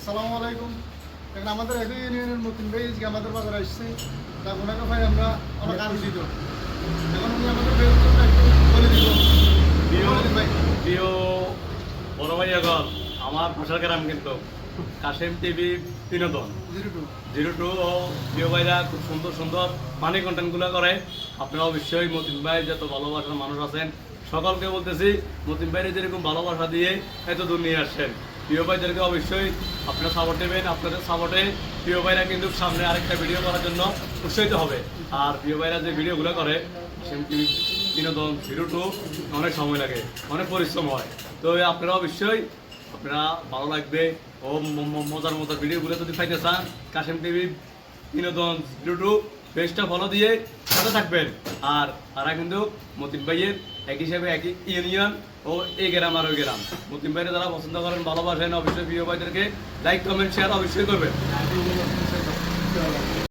আসসালামু আলাইকুম। এখন আমাদের একই ইউনিয়নের মতিন ভাই আজকে আমাদের বাজারে আসছে। তা ওনাকে ভাই আমরা অনেক আনন্দিত। এখন উনি আমাদের বেতনটা একটু বলে দিব। বলে ভাই প্রিয় বড় ভাইয়াগণ, আমার ভাষার গ্রাম কিন্তু কাশেম টিভি বিনোদন 02 ও প্রিয় ভাইরা খুব সুন্দর সুন্দর ফানি কন্টেন্টগুলো করে। আপনারা অবশ্যই মতিন ভাই যত ভালোবাসার মানুষ আছেন সকলকে বলতেছি, মতিন ভাইয়ের যেরকম ভালোবাসা দিয়ে এত দূর নিয়ে আসছেন, প্রিয় ভাইদেরকে অবশ্যই আপনারা সাপোর্ট দেবেন। আপনাদের সাপোর্টে প্রিয় ভাইরা কিন্তু সামনে আরেকটা ভিডিও করার জন্য উৎসাহিত হবে। আর প্রিয় ভাইরা যে ভিডিওগুলো করে কাশেম টিভি বিনোদন 02 অনেক সময় লাগে, অনেক পরিশ্রম হয়। তো আপনারা অবশ্যই আপনারা ভালো লাগবে ও মজার মজার ভিডিওগুলো যদি পাইতে চান, কাশেম টিভি বিনোদন 02 পেজটা ফলো দিয়ে সাথে থাকবেন। আর তারা কিন্তু মতিন ভাইয়ের এক হিসাবে একই ইউনিয়ন ও এই গ্রাম আর ওই গ্রাম। মতিন ভাইয়ের যারা পছন্দ করেন, ভালোবাসেন, অবশ্যই প্রিয় ভাইদেরকে লাইক কমেন্ট শেয়ার অবশ্যই করবেন।